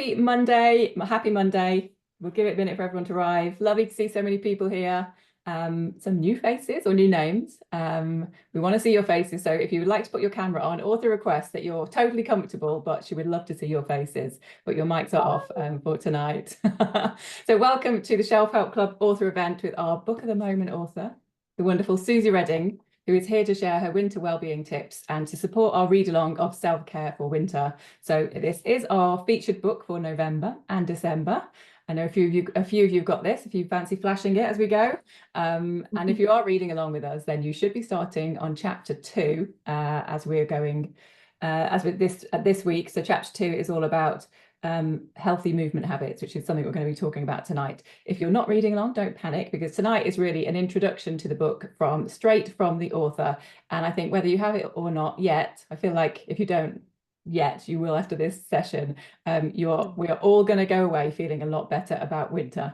Happy Monday. Happy Monday. We'll give it a minute for everyone to arrive. Lovely to see so many people here. Some new faces or new names. We want to see your faces. So if you would like to put your camera on, author requests that you're totally comfortable, but she would love to see your faces, but your mics are off for tonight. So welcome to the Shelf Help Club author event with our Book of the Moment author, the wonderful Suzy Reading, who is here to share her winter wellbeing tips and to support our read-along of self-care for winter. So this is our featured book for November and December. I know a few of you have got this, if you fancy flashing it as we go. And if you are reading along with us, then you should be starting on chapter 2 as we're going, as with this week. So chapter 2 is all about healthy movement habits, which is something we're going to be talking about tonight. If you're not reading along, don't panic, because tonight is really an introduction to the book straight from the author. And I think whether you have it or not yet, I feel like if you don't yet, you will after this session. We are all going to go away feeling a lot better about winter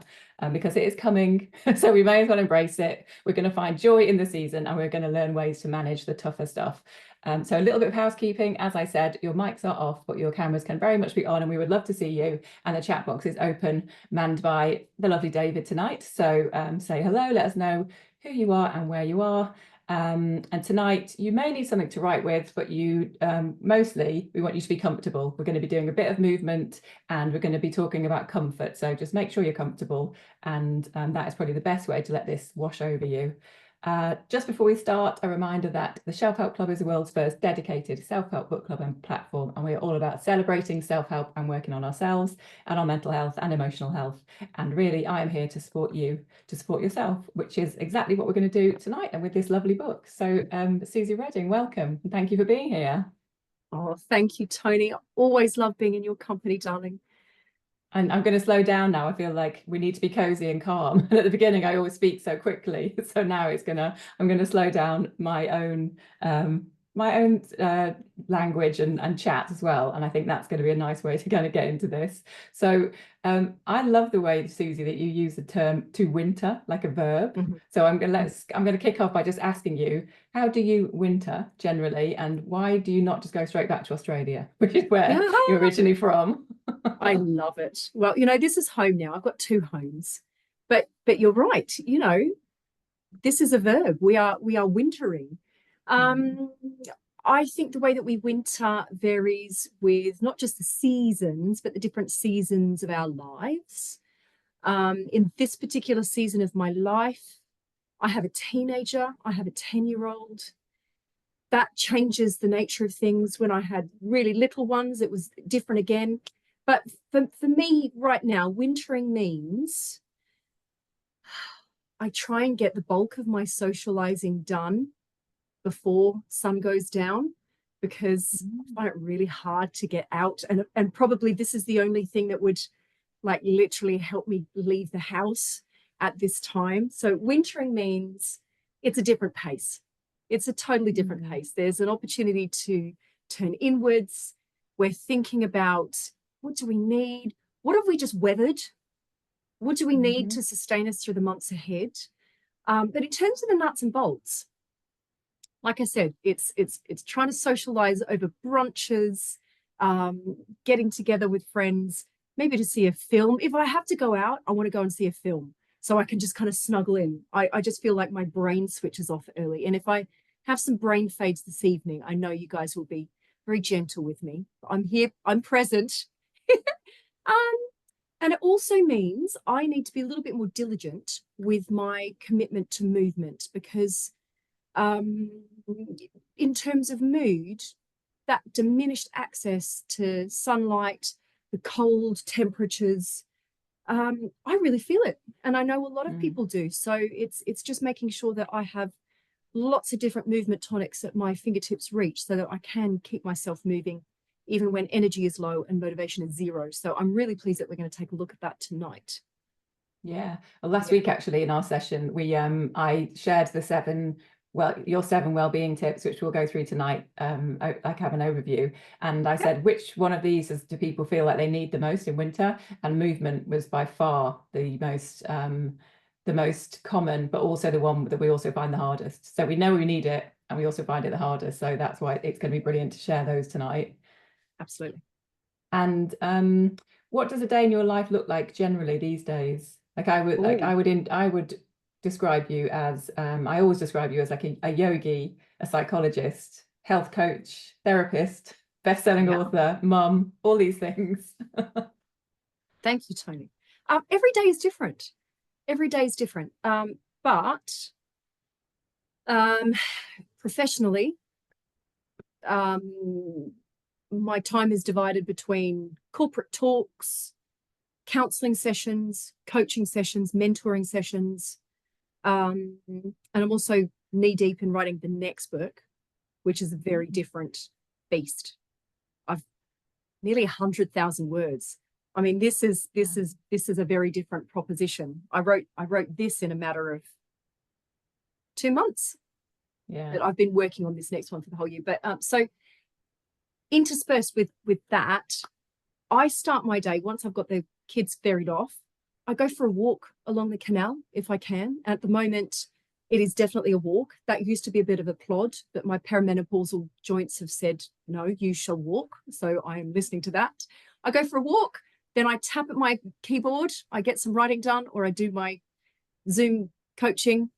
because it is coming. So we may as well embrace it. We're going to find joy in the season, and we're going to learn ways to manage the tougher stuff. So a little bit of housekeeping. As I said, your mics are off, but your cameras can very much be on, and we would love to see you. And the chat box is open, manned by the lovely David tonight. So say hello, let us know who you are and where you are. And tonight you may need something to write with, but you mostly we want you to be comfortable. We're going to be doing a bit of movement, and we're going to be talking about comfort. So just make sure you're comfortable, and that is probably the best way to let this wash over you. Just before we start, a reminder that the Shelf Help Club is the world's first dedicated self-help book club and platform, and we're all about celebrating self-help and working on ourselves and our mental health and emotional health. And really, I am here to support you to support yourself, which is exactly what we're going to do tonight and with this lovely book. So Suzy Reading, welcome, and thank you for being here. Oh, thank you, Tony. I always love being in your company, darling. And I'm going to slow down now. I feel like we need to be cozy and calm. And at the beginning, I always speak so quickly. So now I'm going to slow down my own language and chat as well. And I think that's going to be a nice way to kind of get into this. So I love the way, Suzy, that you use the term to winter like a verb. Mm-hmm. So I'm going to kick off by just asking you, how do you winter generally, and why do you not just go straight back to Australia, which is where you're originally from? I love it. Well, this is home now. I've got 2 homes, but you're right. This is a verb. We are wintering. I think the way that we winter varies with not just the seasons, but the different seasons of our lives. In this particular season of my life, I have a teenager. I have a 10-year-old. That changes the nature of things. When I had really little ones, it was different again. But for me right now, wintering means I try and get the bulk of my socializing done before sun goes down, because I find it really hard to get out. And probably this is the only thing that would like literally help me leave the house at this time. So wintering means it's a different pace. It's a totally different pace. There's an opportunity to turn inwards. We're thinking about, what do we need? What have we just weathered? What do we need to sustain us through the months ahead? But in terms of the nuts and bolts, like I said, it's trying to socialize over brunches, getting together with friends, maybe to see a film. If I have to go out, I want to go and see a film so I can just kind of snuggle in. I just feel like my brain switches off early. And if I have some brain fades this evening, I know you guys will be very gentle with me. I'm here, I'm present. And it also means I need to be a little bit more diligent with my commitment to movement, because in terms of mood, that diminished access to sunlight, the cold temperatures, I really feel it. And I know a lot of people do. So it's just making sure that I have lots of different movement tonics at my fingertips reach so that I can keep myself moving even when energy is low and motivation is 0. So I'm really pleased that we're going to take a look at that tonight. Yeah. Well, last week, actually, in our session, I shared your 7 well-being tips, which we'll go through tonight. Like have an overview. And I said, which one of these do people feel like they need the most in winter? And movement was by far the most common, but also the one that we also find the hardest. So we know we need it, and we also find it the hardest. So that's why it's going to be brilliant to share those tonight. Absolutely. And what does a day in your life look like generally these days? Like Oh, I would describe you as I always describe you as like a yogi, a psychologist, health coach, therapist, best-selling yeah. author, mum, all these things. Thank you, Tony. Every day is different. Every day is different. But um, professionally, my time is divided between corporate talks, counseling sessions, coaching sessions, mentoring sessions. And I'm also knee deep in writing the next book, which is a very different beast. I've nearly 100,000 words. I mean, this is a very different proposition. I wrote this in a matter of 2 months. Yeah. But I've been working on this next one for the whole year. But so interspersed with that, I start my day once I've got the kids ferried off. I go for a walk along the canal if I can. At the moment, it is definitely a walk. That used to be a bit of a plod, but my perimenopausal joints have said, no, you shall walk. So I am listening to that. I go for a walk, then I tap at my keyboard, I get some writing done, or I do my Zoom coaching.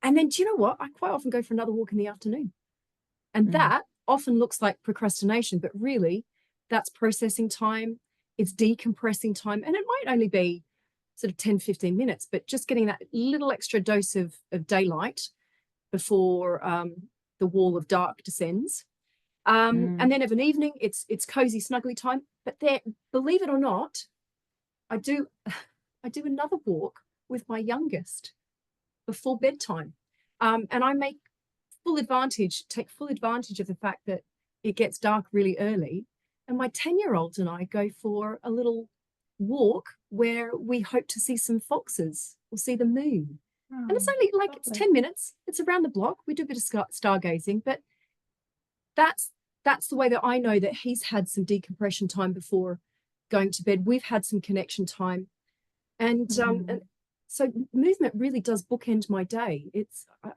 And then do you know what? I quite often go for another walk in the afternoon. And Mm. that often looks like procrastination, but really that's processing time, it's decompressing time. And it might only be sort of 10, 15 minutes, but just getting that little extra dose of daylight before the wall of dark descends. And Mm. then of an evening, it's cozy, snuggly time. But there, believe it or not, I do I do another walk with my youngest before bedtime. And I take full advantage of the fact that it gets dark really early. And my 10-year-old and I go for a little walk where we hope to see some foxes or see the moon. And it's Oh, only like it's lovely. 10 minutes. It's around the block. We do a bit of stargazing, but that's that's the way that I know that he's had some decompression time before going to bed. We've had some connection time. And Mm. so movement really does bookend my day.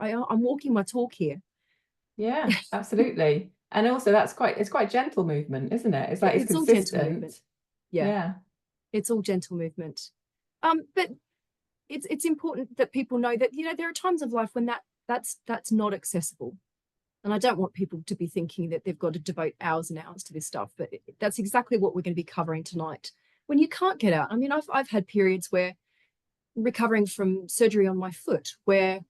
I'm walking my talk here. Yeah, absolutely. And also it's quite gentle movement, isn't it? It's like it's It's all gentle movement. consistent. Yeah, Yeah. it's all gentle movement. But it's important that people know that there are times of life when that's not accessible. And I don't want people to be thinking that they've got to devote hours and hours to this stuff, but that's exactly what we're going to be covering tonight. When you can't get out, I mean, I've had periods where recovering from surgery on my foot where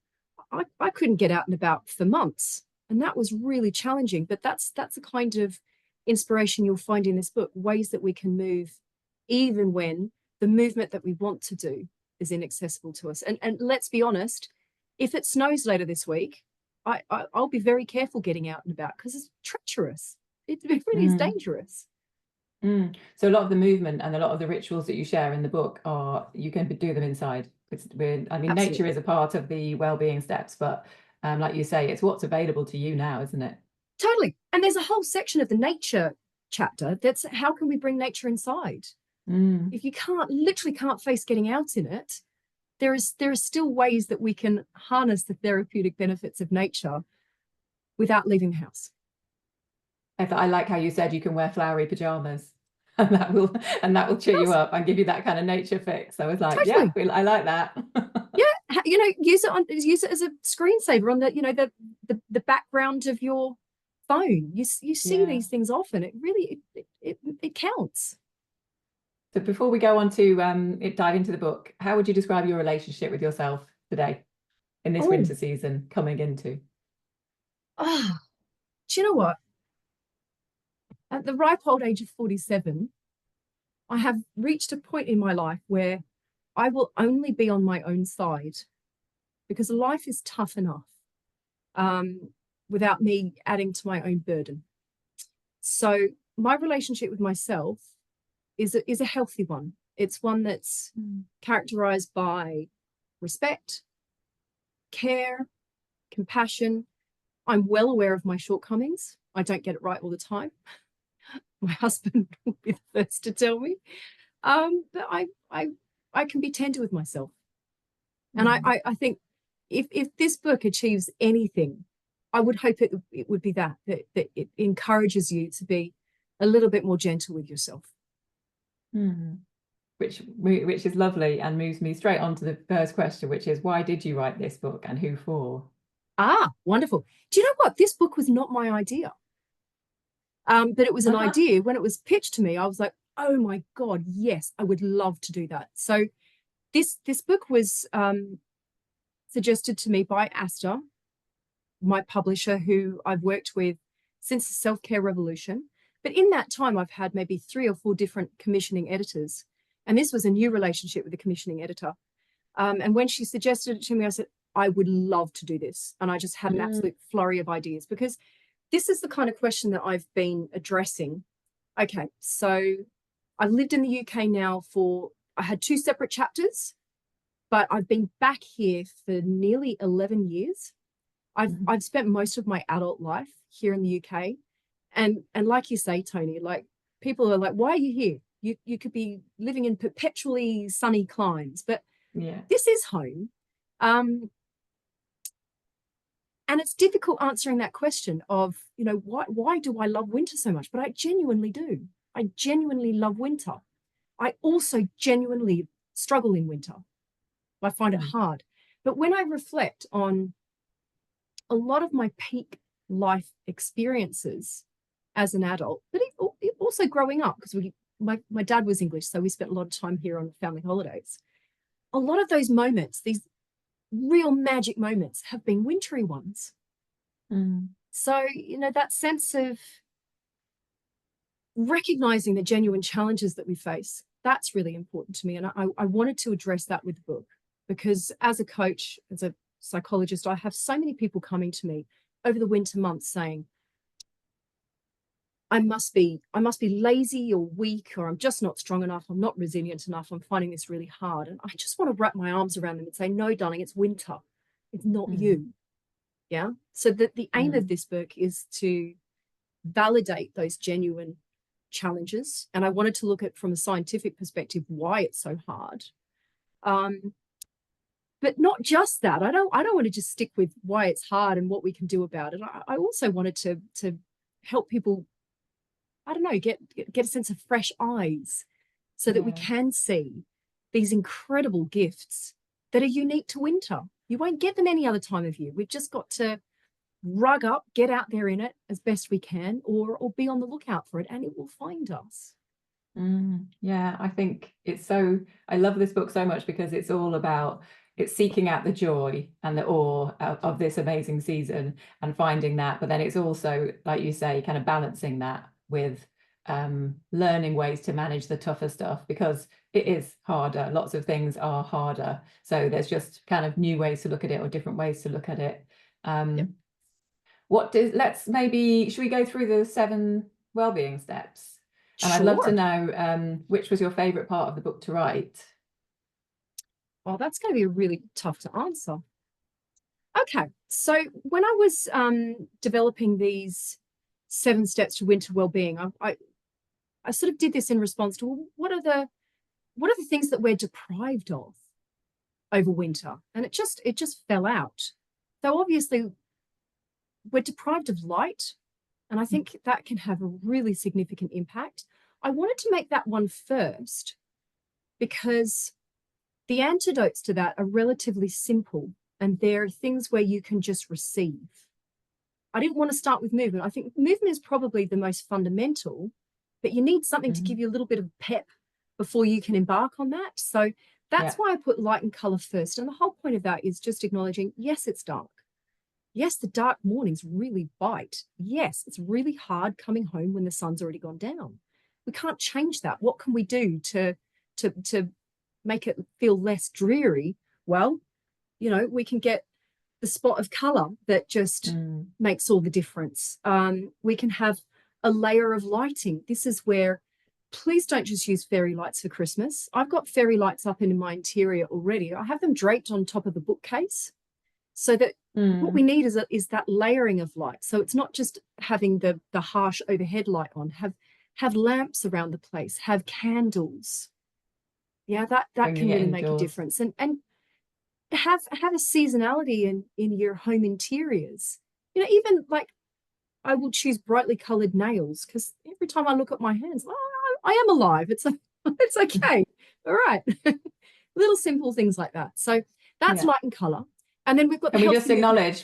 I couldn't get out and about for months. And that was really challenging. But that's the kind of inspiration you'll find in this book, ways that we can move even when the movement that we want to do is inaccessible to us. And let's be honest, if it snows later this week, I'll be very careful getting out and about because it's treacherous. It really is Mm. dangerous. Mm. So a lot of the movement and a lot of the rituals that you share in the book are you can do them inside. I mean, nature Absolutely. is a part of the well-being steps, but like you say, it's what's available to you now, isn't it? Totally. And there's a whole section of the nature chapter that's how can we bring nature inside? Mm. If you literally can't face getting out in it, there are still ways that we can harness the therapeutic benefits of nature without leaving the house. I like how you said you can wear flowery pajamas and that will cheer you Yes, up and give you that kind of nature fix. I was like, yeah, totally. I like that. Yeah, use it as a screensaver on the background of your phone. You see Yeah. these things often. It really it counts. So before we go on to dive into the book, how would you describe your relationship with yourself today in this Oh, winter season coming into? ah, do you know what? At the ripe old age of 47, I have reached a point in my life where I will only be on my own side because life is tough enough without me adding to my own burden. So my relationship with myself is a healthy one. It's one that's characterized by respect, care, compassion. I'm well aware of my shortcomings. I don't get it right all the time. My husband will be the first to tell me. But I can be tender with myself. And Mm. I think if this book achieves anything, I would hope it would be that it encourages you to be a little bit more gentle with yourself. Mm. Which is lovely and moves me straight on to the first question, which is, why did you write this book and who for? Ah, wonderful. Do you know what? This book was not my idea. But it was an Uh-huh. idea. When it was pitched to me, I was like, oh my God, yes, I would love to do that. So this book was suggested to me by Asta, my publisher, who I've worked with since the self-care revolution. But in that time, I've had maybe 3 or 4 different commissioning editors. And this was a new relationship with the commissioning editor. And when she suggested it to me, I said, I would love to do this. And I just had an Mm. absolute flurry of ideas, because this is the kind of question that I've been addressing. Okay, so I've lived in the UK now I had 2 separate chapters, but I've been back here for nearly 11 years. I've spent most of my adult life here in the UK. And like you say, Tony, like, people are like, why are you here? You could be living in perpetually sunny climes, but Yeah. this is home. And it's difficult answering that question of, why do I love winter so much? But I genuinely do. I genuinely love winter. I also genuinely struggle in winter. I find it Mm. hard. But when I reflect on a lot of my peak life experiences as an adult, but also growing up, because my dad was English, so we spent a lot of time here on family holidays. A lot of those moments, these real magic moments, have been wintry ones. Mm. So, that sense of recognizing the genuine challenges that we face, that's really important to me. And I wanted to address that with the book, because as a coach, as a psychologist, I have so many people coming to me over the winter months saying, I must be lazy or weak, or I'm just not strong enough, I'm not resilient enough, I'm finding this really hard. And I just want to wrap my arms around them and say, no, darling, it's winter. It's not Mm. you. Yeah. So the aim of Mm. this book is to validate those genuine challenges. And I wanted to look at, from a scientific perspective, why it's so hard. But not just that. I don't want to just stick with why it's hard and what we can do about it. I also wanted to help people, I don't know, get a sense of fresh eyes, so that we Yeah. can see these incredible gifts that are unique to winter. You won't get them any other time of year. We've just got to rug up, get out there in it as best we can, or be on the lookout for it, and it will find us. Yeah, I think I love this book so much because it's seeking out the joy and the awe of this amazing season and finding that. But then it's also, like you say, kind of balancing that with learning ways to manage the tougher stuff, because it is harder. Lots of things are harder. So there's just kind of new ways to look at it, or different ways to look at it. Yep. Should we go through the 7 well-being steps? And I'd love to Sure. know which was your favorite part of the book to write. Well, that's going to be really tough to answer. Okay, so when I was developing these 7 steps to winter well-being, I sort of did this in response to, well, what are the things that we're deprived of over winter? And it just fell out. So obviously we're deprived of light, and I think that can have a really significant impact. I wanted to make that one first because the antidotes to that are relatively simple, and they're things where you can just receive. I didn't want to start with movement. I think movement is probably the most fundamental, but you need something to give you a little bit of pep before you can embark on that. So that's Yeah. why I put light and color first. And the whole point of that is just acknowledging, yes, it's dark. Yes, the dark mornings really bite. Yes, it's really hard coming home when the sun's already gone down. We can't change that. What can we do to make it feel less dreary? Well, we can get the spot of color that just makes all the difference. We can have a layer of lighting. This is where, please don't just use fairy lights for Christmas. I've got fairy lights up in my interior already. I have them draped on top of the bookcase, so that what we need is that layering of light. So it's not just having the harsh overhead light on. Have lamps around the place. Have candles. Yeah, that Bringing can it really make a indoors. difference. And have a seasonality in your home interiors. Even like, I will choose brightly colored nails, because every time I look at my hands, I am alive. It's okay. All right. Little simple things like that. So that's Yeah. light and color. And then we've got the Can we healthy just movement. acknowledge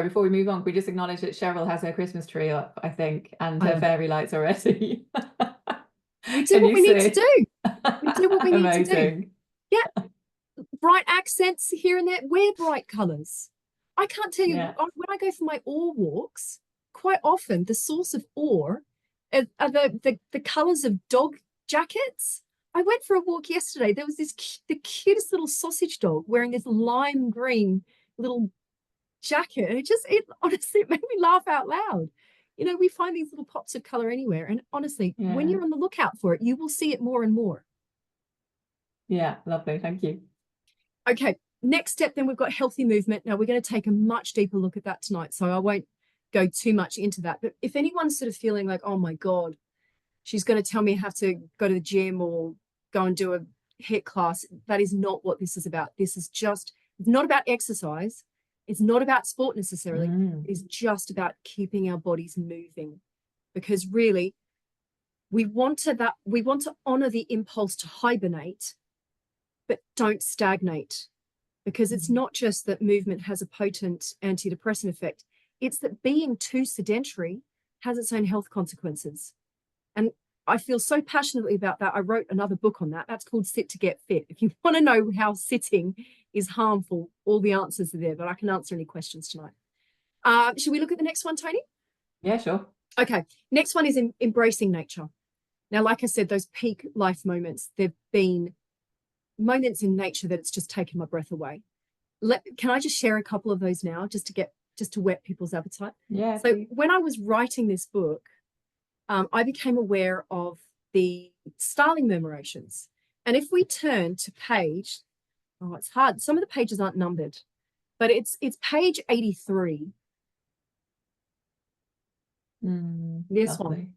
before we move on, can we just acknowledge that Cheryl has her Christmas tree up, I think, and her Oh, fairy lights already. we do Can what you we need to see? do. We do what we need to do. Amazing. Yeah. Bright accents here and there. Wear bright colors. I can't tell you, Yeah. when I go for my ore walks, quite often the source of ore are the colors of dog jackets. I went for a walk yesterday. There was the cutest little sausage dog wearing this lime green little jacket. And it honestly, it made me laugh out loud. You know, we find these little pops of color anywhere. And honestly, when Yeah. you're on the lookout for it, you will see it more and more. Yeah. Lovely. Thank you. Okay, next step, then we've got healthy movement. Now we're going to take a much deeper look at that tonight, so I won't go too much into that. But if anyone's sort of feeling like, oh my God, she's going to tell me I have to go to the gym or go and do a HIIT class, that is not what this is about. This is just, it's not about exercise. It's not about sport necessarily. It's just about keeping our bodies moving, because really we want to honor the impulse to hibernate, but don't stagnate, because it's not just that movement has a potent antidepressant effect. It's that being too sedentary has its own health consequences. And I feel so passionately about that. I wrote another book on that. That's called Sit to Get Fit. If you want to know how sitting is harmful, all the answers are there, but I can answer any questions tonight. Should we look at the next one, Tony? Yeah, sure. Okay. Next one is embracing nature. Now, like I said, those peak life moments, they've been moments in nature that it's just taken my breath away. Can I just share a couple of those now, just to whet people's appetite? Yeah. So when I was writing this book, I became aware of the starling murmurations. And if we turn to page, oh, it's hard. Some of the pages aren't numbered, but it's page 83. This Lovely. one.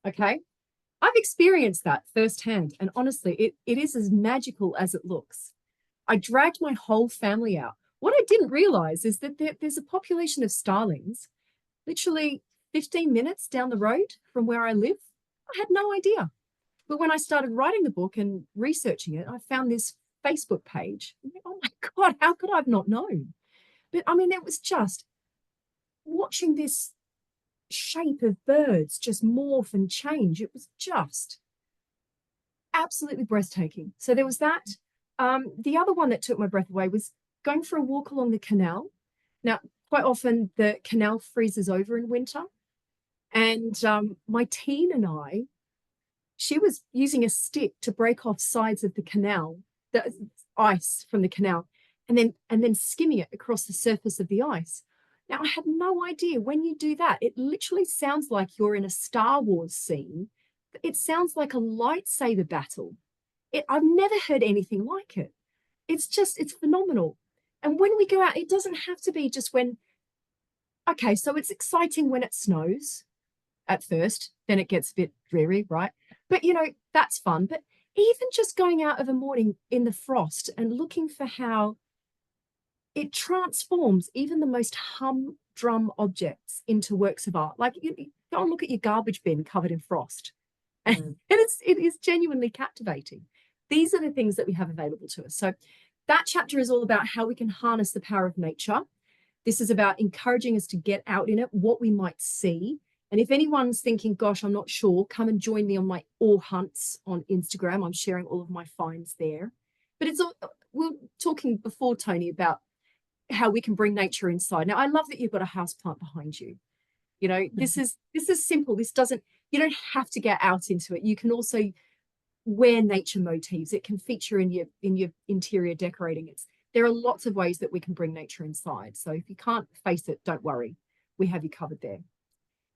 Okay. I've experienced that firsthand. And honestly, it is as magical as it looks. I dragged my whole family out. What I didn't realize is that there's a population of starlings literally 15 minutes down the road from where I live. I had no idea. But when I started writing the book and researching it, I found this Facebook page. Oh my God, how could I have not known? But I mean, it was just watching this shape of birds just morph and change. It was just absolutely breathtaking. So there was that. The other one that took my breath away was going for a walk along the canal. Now, quite often the canal freezes over in winter. And my teen and I, she was using a stick to break off sides of the canal, the ice from the canal, and then skimming it across the surface of the ice. Now, I had no idea when you do that, it literally sounds like you're in a Star Wars scene. It sounds like a lightsaber battle. I've never heard anything like it. It's phenomenal. And when we go out, it doesn't have to be just when, okay, so it's exciting when it snows at first, then it gets a bit dreary, right? But, you know, that's fun. But even just going out of a morning in the frost and looking for how it transforms even the most humdrum objects into works of art. Like, you go and look at your garbage bin covered in frost. And it is genuinely captivating. These are the things that we have available to us. So that chapter is all about how we can harness the power of nature. This is about encouraging us to get out in it, what we might see. And if anyone's thinking, gosh, I'm not sure, come and join me on my ore hunts on Instagram. I'm sharing all of my finds there. But we were talking before, Tony, about how we can bring nature inside. Now, I love that you've got a house plant behind you. You know, this is simple. You don't have to get out into it. You can also wear nature motifs. It can feature in your interior decorating. There are lots of ways that we can bring nature inside. So if you can't face it, don't worry. We have you covered there.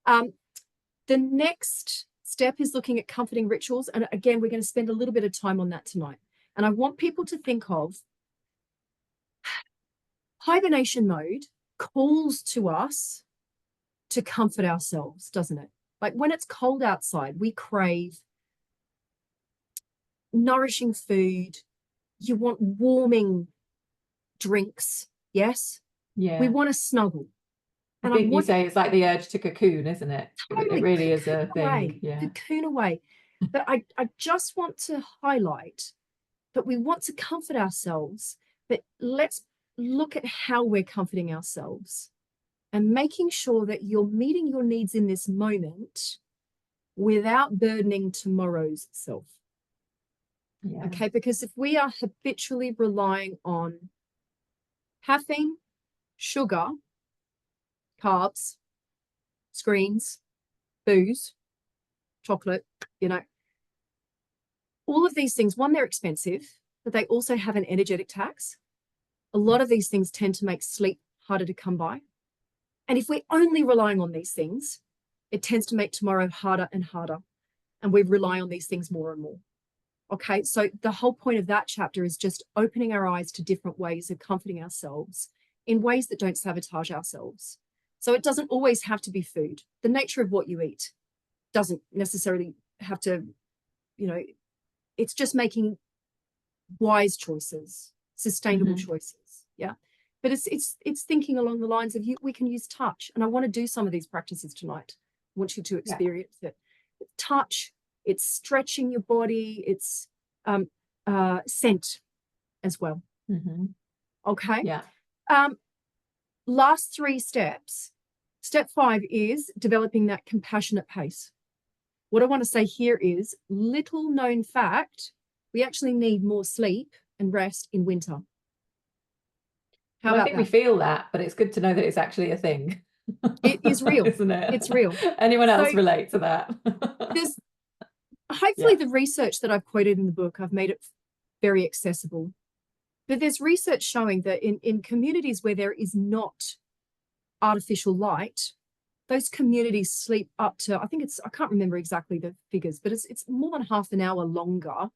The next step is looking at comforting rituals. And again, we're going to spend a little bit of time on that tonight. And I want people to think of hibernation mode calls to us to comfort ourselves, doesn't it? Like when it's cold outside, we crave nourishing food. You want warming drinks. Yes. Yeah. We want to snuggle. And I think you say it's like the urge to cocoon, isn't it? Totally It really is a thing. away, Yeah. cocoon away. But I just want to highlight that we want to comfort ourselves, but let's look at how we're comforting ourselves and making sure that you're meeting your needs in this moment without burdening tomorrow's self. Yeah. Okay, because if we are habitually relying on caffeine, sugar, carbs, screens, booze, chocolate, you know, all of these things, one, they're expensive, but they also have an energetic tax. A lot of these things tend to make sleep harder to come by. And if we're only relying on these things, it tends to make tomorrow harder and harder. And we rely on these things more and more. Okay, so the whole point of that chapter is just opening our eyes to different ways of comforting ourselves in ways that don't sabotage ourselves. So it doesn't always have to be food. The nature of what you eat doesn't necessarily have to, you know, it's just making wise choices, sustainable choices. Yeah. But it's thinking along the lines of we can use touch. And I want to do some of these practices tonight. I want you to experience it. Touch, it's stretching your body, it's scent as well. Okay. Yeah. Last 3 steps. Step 5 is developing that compassionate pace. What I want to say here is, little known fact, we actually need more sleep and rest in winter. How Well, I about think that? we feel that, but it's good to know that it's actually a thing. It is real, isn't it? It's real. Anyone else So relate to that? there's hopefully the research that I've quoted in the book, I've made it very accessible. But there's research showing that in communities where there is not artificial light, those communities sleep up to, I can't remember exactly the figures, but it's more than half an hour longer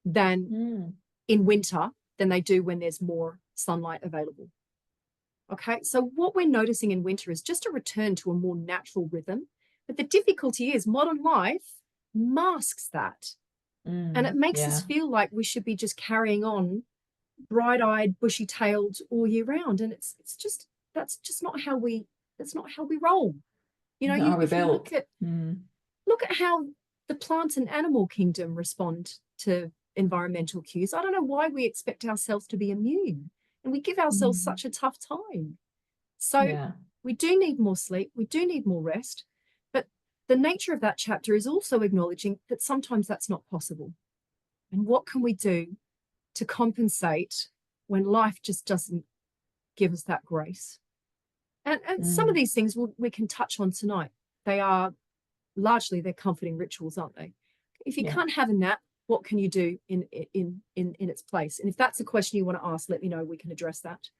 than in winter than they do when there's more sunlight available. Okay, so what we're noticing in winter is just a return to a more natural rhythm. But the difficulty is modern life masks that. And it makes us feel like we should be just carrying on bright-eyed, bushy-tailed all year round. And that's not how we roll. You know, if you look at how the plant and animal kingdom respond to environmental cues. I don't know why we expect ourselves to be immune, and we give ourselves such a tough time. So we do need more sleep, we do need more rest, but the nature of that chapter is also acknowledging that sometimes that's not possible. And what can we do to compensate when life just doesn't give us that grace? And some of these things we can touch on tonight. They are largely, they're comforting rituals, aren't they? If you can't have a nap, what can you do in its place? And if that's a question you want to ask, let me know, we can address that.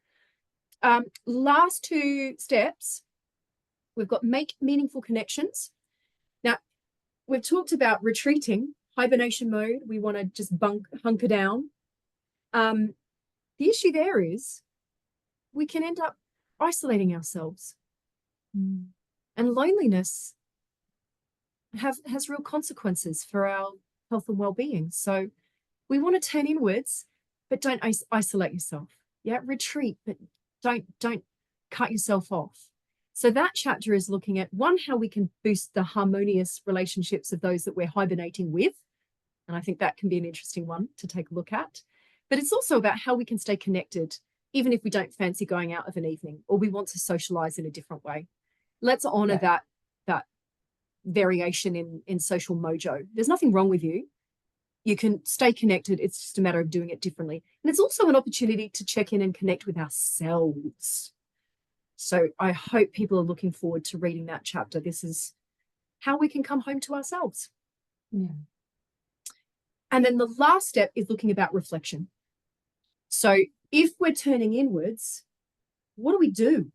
Last 2 steps, we've got make meaningful connections. Now, we've talked about retreating, hibernation mode. We want to just hunker down. The issue there is we can end up isolating ourselves. And loneliness has real consequences for our health and well-being. So we want to turn inwards, but don't isolate yourself. Yeah, retreat, but don't cut yourself off. So that chapter is looking at, one, how we can boost the harmonious relationships of those that we're hibernating with. And I think that can be an interesting one to take a look at. But it's also about how we can stay connected, even if we don't fancy going out of an evening or we want to socialize in a different way. Let's honor that variation in social mojo. There's nothing wrong with you. You can stay connected. It's just a matter of doing it differently. And it's also an opportunity to check in and connect with ourselves. So I hope people are looking forward to reading that chapter. This is how we can come home to ourselves. And then the last step is looking about reflection. So if we're turning inwards, what do we do?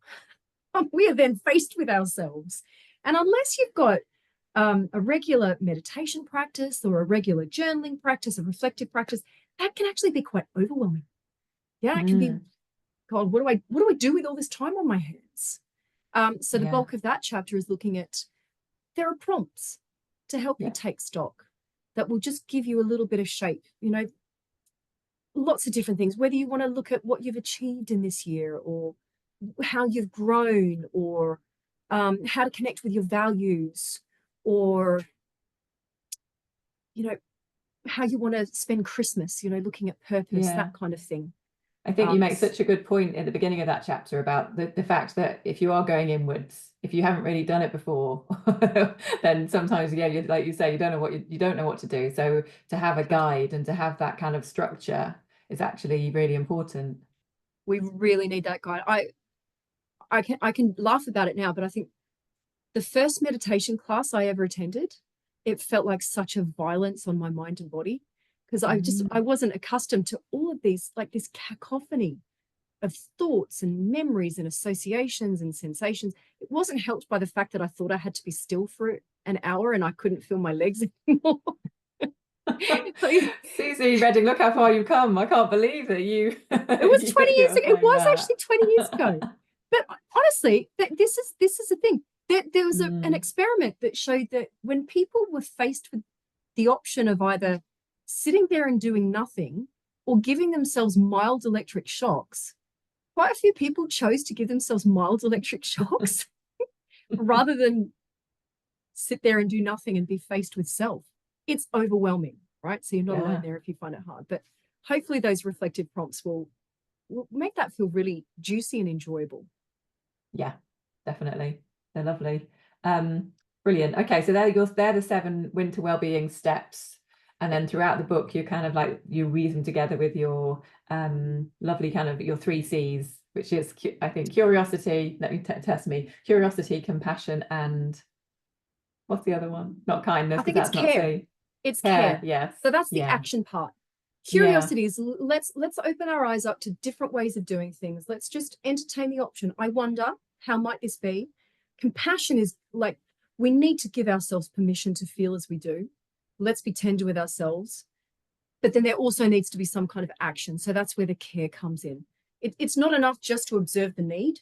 We are then faced with ourselves. And unless you've got a regular meditation practice or a regular journaling practice, a reflective practice, that can actually be quite overwhelming. Yeah, it can be, God, what do I do with all this time on my hands? So the bulk of that chapter is looking at, there are prompts to help you take stock that will just give you a little bit of shape, you know, lots of different things, whether you want to look at what you've achieved in this year or how you've grown or how to connect with your values, or how you want to spend Christmas, looking at purpose, Yeah. that kind of thing. I think you make such a good point at the beginning of that chapter about the fact that if you are going inwards, if you haven't really done it before, then sometimes, yeah, like you say, you don't know what to do. So to have a guide and to have that kind of structure is actually really important. We really need that guide. I can laugh about it now, but I think the first meditation class I ever attended, it felt like such a violence on my mind and body, because I wasn't accustomed to all of these, like this cacophony of thoughts and memories and associations and sensations. It wasn't helped by the fact that I thought I had to be still for an hour and I couldn't feel my legs anymore. Suzy Reading, look how far you've come. I can't believe that you it was 20 years ago. It was that. actually 20 years ago. But honestly, this is the thing. There was an experiment that showed that when people were faced with the option of either sitting there and doing nothing or giving themselves mild electric shocks, quite a few people chose to give themselves mild electric shocks rather than sit there and do nothing and be faced with self. It's overwhelming, right? So you're not alone there if you find it hard. But hopefully those reflective prompts will make that feel really juicy and enjoyable. Yeah, definitely. They're lovely. Brilliant. Okay, so they're the 7 winter well-being steps. And then throughout the book, you kind of like, you weave them together with your lovely kind of your 3 C's, which is, I think, curiosity. Let me test me. Curiosity, compassion, and what's the other one? Not kindness. I think it's care. It's care. Yes. So that's the action part. Curiosity is let's open our eyes up to different ways of doing things. Let's just entertain the option. I wonder, how might this be? Compassion is like, we need to give ourselves permission to feel as we do. Let's be tender with ourselves. But then there also needs to be some kind of action. So that's where the care comes in. It's not enough just to observe the need.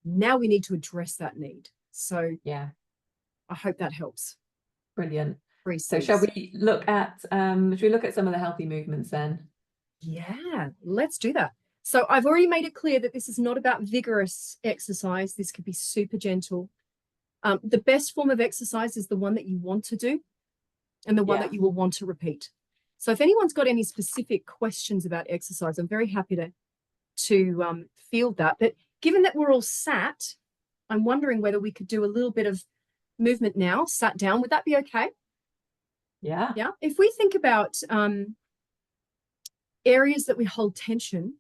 Now we need to address that need. So yeah, I hope that helps. Brilliant. So shall we look at some of the healthy movements then? Yeah, let's do that. So I've already made it clear that this is not about vigorous exercise. This could be super gentle. The best form of exercise is the one that you want to do and the one that you will want to repeat. So if anyone's got any specific questions about exercise, I'm very happy to field that. But given that we're all sat, I'm wondering whether we could do a little bit of movement now, sat down. Would that be okay? Yeah. Yeah. If we think about areas that we hold tension,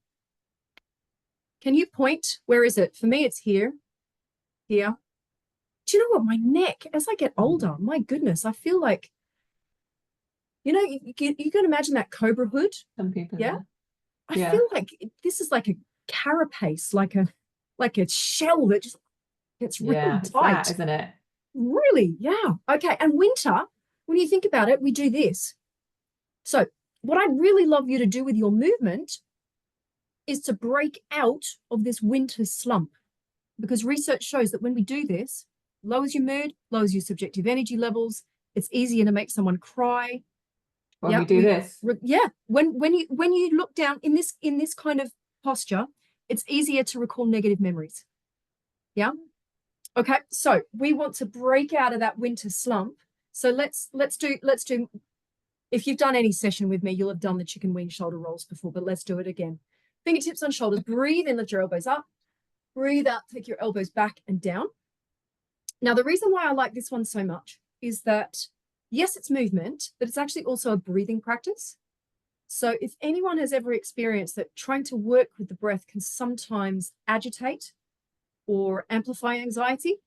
can you point? Where is it? For me, it's here. Here. Do you know what? My neck, as I get older, my goodness, I feel like, you can imagine that cobra hood. Some people. Yeah. I feel like this is like a carapace, like a shell that just gets really tight. That, isn't it? Really? Yeah. Okay. And winter, when you think about it, we do this. So what I'd really love you to do with your movement is to break out of this winter slump, because research shows that when we do this, lowers your mood, lowers your subjective energy levels. It's easier to make someone cry. When we do this. Yeah. When you look down in this kind of posture, it's easier to recall negative memories. Yeah. Okay. So we want to break out of that winter slump. So let's do, if you've done any session with me, you'll have done the chicken wing shoulder rolls before, but let's do it again. Fingertips on shoulders, breathe in, lift your elbows up, breathe out, take your elbows back and down. Now, the reason why I like this one so much is that, yes, it's movement, but it's actually also a breathing practice. So if anyone has ever experienced that trying to work with the breath can sometimes agitate or amplify anxiety,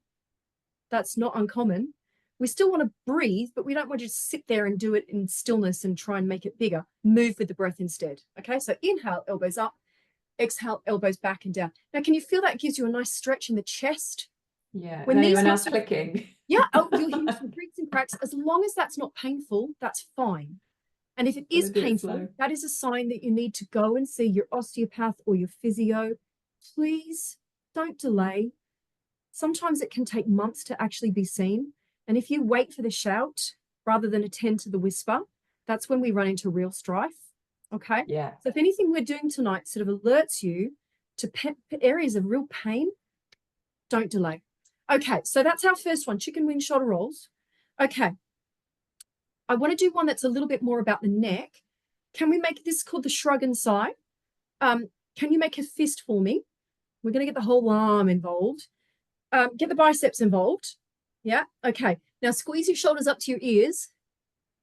that's not uncommon. We still want to breathe, but we don't want to just sit there and do it in stillness and try and make it bigger. Move with the breath instead. Okay, so inhale, elbows up. Exhale, elbows back and down. Now, can you feel that gives you a nice stretch in the chest? Yeah, when these muscles clicking. Yeah, you'll hear some creaks and cracks. As long as that's not painful, that's fine. And if it is painful, that is a sign that you need to go and see your osteopath or your physio. Please don't delay. Sometimes it can take months to actually be seen. And if you wait for the shout rather than attend to the whisper, that's when we run into real strife. Okay. Yeah. So if anything we're doing tonight sort of alerts you to areas of real pain, don't delay. Okay. So that's our first one, chicken wing shoulder rolls. Okay. I want to do one that's a little bit more about the neck. Can we make this called the shrug and sigh? Can you make a fist for me? We're going to get the whole arm involved. Get the biceps involved. Yeah. Okay. Now squeeze your shoulders up to your ears.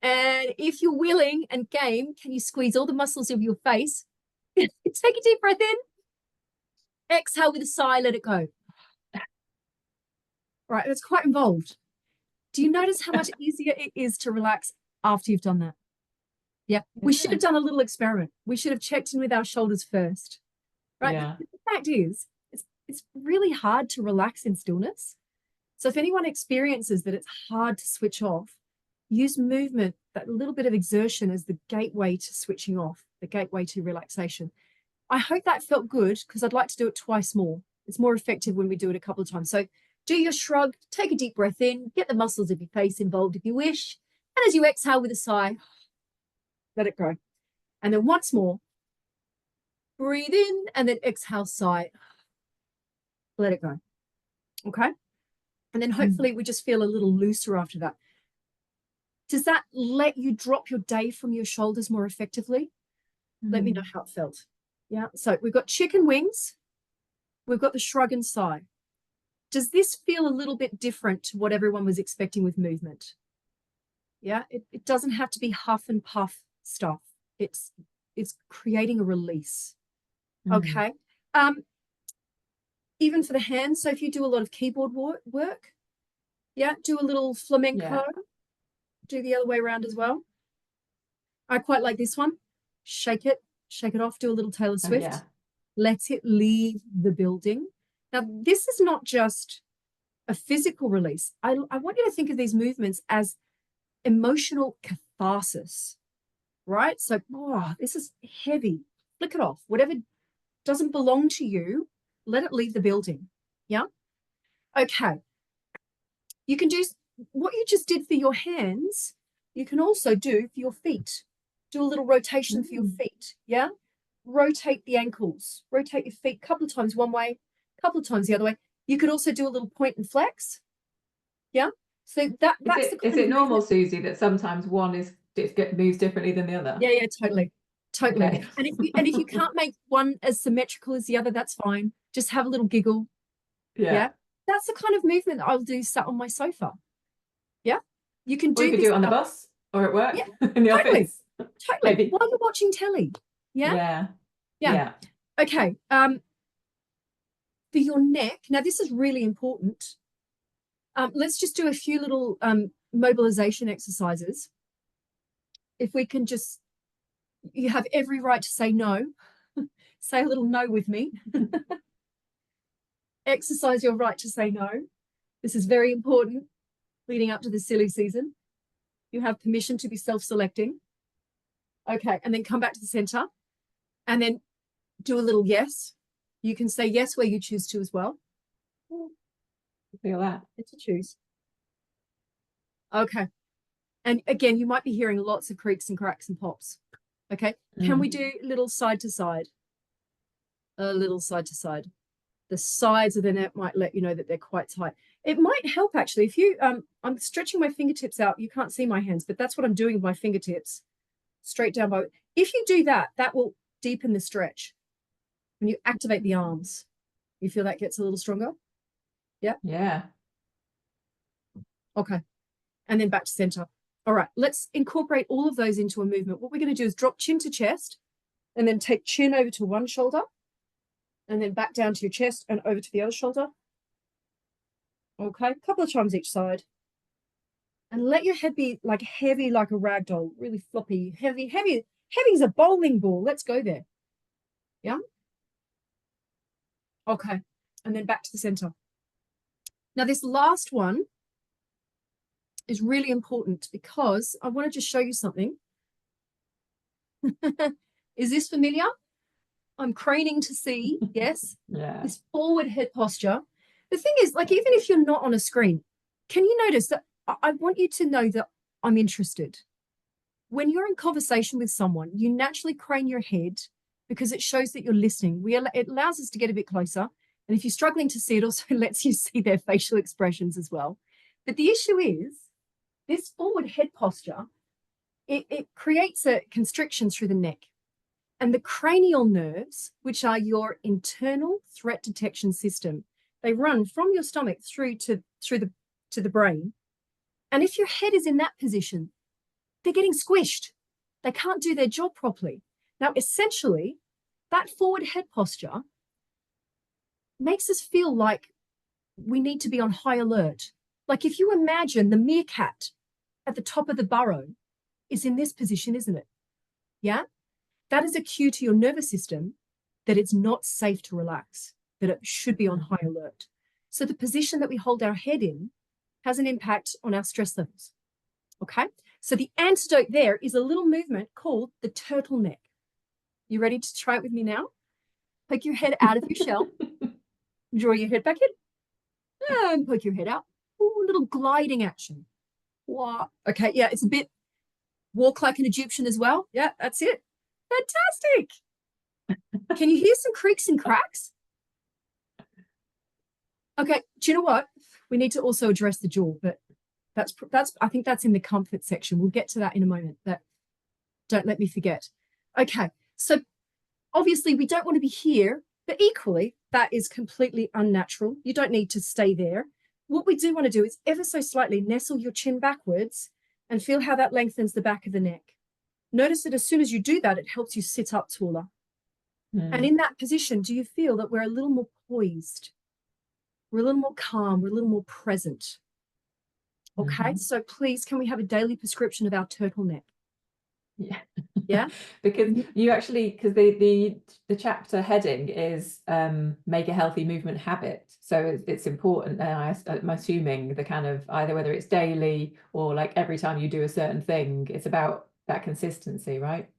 And if you're willing and game, can you squeeze all the muscles of your face? Take a deep breath in. Exhale with a sigh, let it go. Right, that's quite involved. Do you notice how much easier it is to relax after you've done that? Yeah. We should have done a little experiment. We should have checked in with our shoulders first. Right. Yeah. The fact is, it's really hard to relax in stillness. So if anyone experiences that it's hard to switch off, use movement, that little bit of exertion as the gateway to switching off, the gateway to relaxation. I hope that felt good, because I'd like to do it twice more. It's more effective when we do it a couple of times. So do your shrug, take a deep breath in, get the muscles of your face involved if you wish. And as you exhale with a sigh, let it go. And then once more, breathe in and then exhale, sigh. Let it go. Okay. And then hopefully we just feel a little looser after that. Does that let you drop your day from your shoulders more effectively? Let me know how it felt. Yeah. So we've got chicken wings. We've got the shrug and sigh. Does this feel a little bit different to what everyone was expecting with movement? Yeah. It doesn't have to be huff and puff stuff. It's creating a release. Okay. Even for the hands. So if you do a lot of keyboard work, yeah, do a little flamenco. Yeah. Do the other way around as well. I quite like this one. Shake it off, do a little Taylor Swift. Yeah. Let it leave the building. Now, this is not just a physical release. I want you to think of these movements as emotional catharsis, right? So, this is heavy. Flick it off. Whatever doesn't belong to you, let it leave the building. Yeah? Okay. You can do what you just did for your hands, you can also do for your feet. Do a little rotation for your feet. Yeah? Rotate the ankles. Rotate your feet a couple of times one way, a couple of times the other way. You could also do a little point and flex. Yeah? So that's is it normal, Suzy, that sometimes one moves differently than the other? Yeah, totally. Totally. Okay. And if you can't make one as symmetrical as the other, that's fine. Just have a little giggle. Yeah. That's the kind of movement that I'll do sat on my sofa. Yeah. You can do do it on the bus or at work. Yeah, in the office. Totally. Maybe. While you're watching telly. Yeah. Okay. For your neck, now this is really important. Let's just do a few little mobilization exercises. If we can just, you have every right to say no. Say a little no with me. Exercise your right to say no. This is very important leading up to the silly season. You have permission to be self-selecting. Okay, and then come back to the center and then do a little yes. You can say yes where you choose to as well. Feel that. It's a choose. Okay. And again, you might be hearing lots of creaks and cracks and pops. Okay. Can we do a little side to side? A little side to side. The sides of the net might let you know that they're quite tight. It might help actually if you, I'm stretching my fingertips out. You can't see my hands, but that's what I'm doing with my fingertips. Straight down by. If you do that, that will deepen the stretch. When you activate the arms, you feel that gets a little stronger. Yeah. Yeah. Okay. And then back to center. All right. Let's incorporate all of those into a movement. What we're going to do is drop chin to chest and then take chin over to one shoulder and then back down to your chest and over to the other shoulder. Okay. A couple of times each side. And let your head be like heavy, like a rag doll, really floppy, heavy as a bowling ball. Let's go there. Yeah. Okay. And then back to the center. Now, this last one is really important because I want to just show you something. Is this familiar? I'm craning to see. Yes. Yeah. This forward head posture. The thing is, like, even if you're not on a screen, can you notice that I want you to know that I'm interested? When you're in conversation with someone, you naturally crane your head because it shows that you're listening. It allows us to get a bit closer. And if you're struggling to see, it also lets you see their facial expressions as well. But the issue is this forward head posture it creates a constriction through the neck. And the cranial nerves, which are your internal threat detection system, they run from your stomach through to the brain. And if your head is in that position, they're getting squished. They can't do their job properly. Now, essentially, that forward head posture makes us feel like we need to be on high alert. Like if you imagine the meerkat at the top of the burrow is in this position, isn't it? Yeah? That is a cue to your nervous system that it's not safe to relax, that it should be on high alert. So the position that we hold our head in has an impact on our stress levels. Okay? So the antidote there is a little movement called the turtleneck. You ready to try it with me now? Poke your head out of your shell. Draw your head back in. And poke your head out. Ooh, a little gliding action. Wow. Okay, yeah, it's a bit walk like an Egyptian as well. Yeah, that's it. Fantastic. Can you hear some creaks and cracks? Okay, do you know what? We need to also address the jaw, but that's I think that's in the comfort section. We'll get to that in a moment. That don't let me forget. Okay, so obviously we don't want to be here, but equally that is completely unnatural. You don't need to stay there. What we do want to do is ever so slightly nestle your chin backwards and feel how that lengthens the back of the neck. Notice that as soon as you do that, it helps you sit up taller. And in that position, do you feel that we're a little more poised? We're a little more calm. We're a little more present. Okay, so please, can we have a daily prescription of our turtleneck? Yeah. Yeah. Because you actually, because the chapter heading is make a healthy movement habit. So it's important. And I'm assuming the kind of either whether it's daily or like every time you do a certain thing, it's about that consistency, right?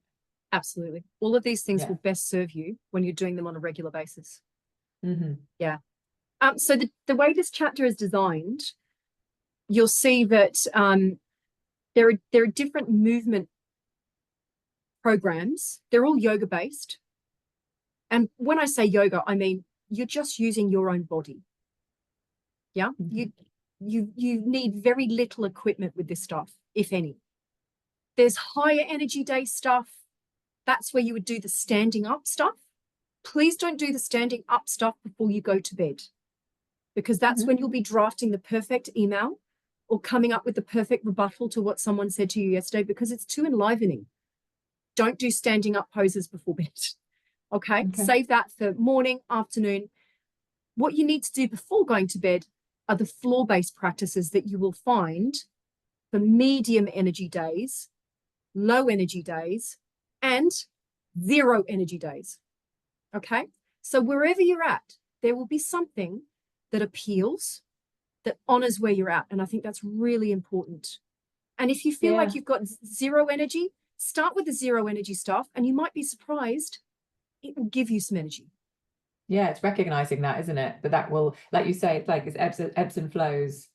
Absolutely. All of these things will best serve you when you're doing them on a regular basis. Yeah. So the way this chapter is designed, you'll see that there are different movement programs. They're all yoga based. And when I say yoga, I mean you're just using your own body. Yeah. You need very little equipment with this stuff, if any. There's higher energy day stuff. That's where you would do the standing up stuff. Please don't do the standing up stuff before you go to bed, because that's when you'll be drafting the perfect email or coming up with the perfect rebuttal to what someone said to you yesterday, because it's too enlivening. Don't do standing up poses before bed. Okay? Save that for morning, afternoon. What you need to do before going to bed are the floor-based practices that you will find for medium energy days, low energy days, and zero energy days. Okay? So wherever you're at, there will be something that appeals, that honors where you're at. And I think that's really important. And if you feel like you've got zero energy, start with the zero energy stuff, and you might be surprised. It will give you some energy. Yeah, it's recognizing that, isn't it? But that will, like you say, it's like it's ebbs and flows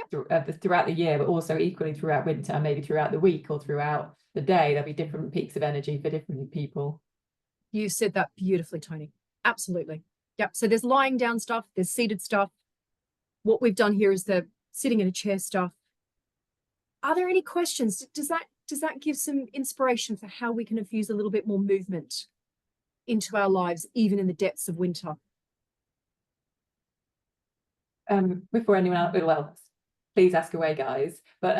throughout the year, but also equally throughout winter, maybe throughout the week or throughout the day. There'll be different peaks of energy for different people. You said that beautifully, Tony. Absolutely. Yep. So there's lying down stuff, there's seated stuff. What we've done here is the sitting in a chair stuff. Are there any questions? Does that give some inspiration for how we can infuse a little bit more movement into our lives, even in the depths of winter? Before anyone else, well, please ask away, guys. But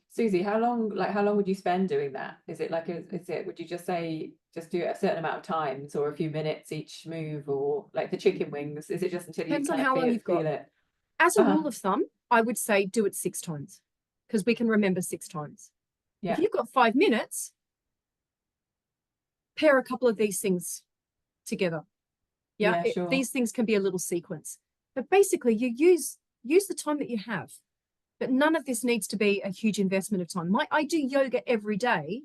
Suzy, how long would you spend doing that? Is it like would you just say just do it a certain amount of times or a few minutes each move, or like the chicken wings? Is it just until Depends you on kind how of long you've got. feel it? As a rule of thumb, I would say do it 6 times, because we can remember 6 times. Yeah. If you've got 5 minutes, pair a couple of these things together. Yeah, sure. These things can be a little sequence. But basically, you use the time that you have. But none of this needs to be a huge investment of time. I do yoga every day,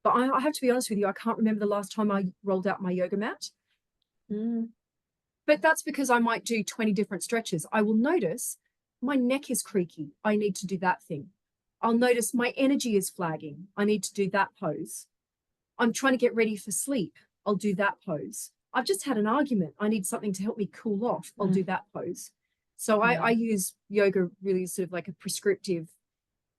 but I have to be honest with you, I can't remember the last time I rolled out my yoga mat. But that's because I might do 20 different stretches. I will notice my neck is creaky. I need to do that thing. I'll notice my energy is flagging. I need to do that pose. I'm trying to get ready for sleep. I'll do that pose. I've just had an argument. I need something to help me cool off. I'll do that pose. So I use yoga really sort of like a prescriptive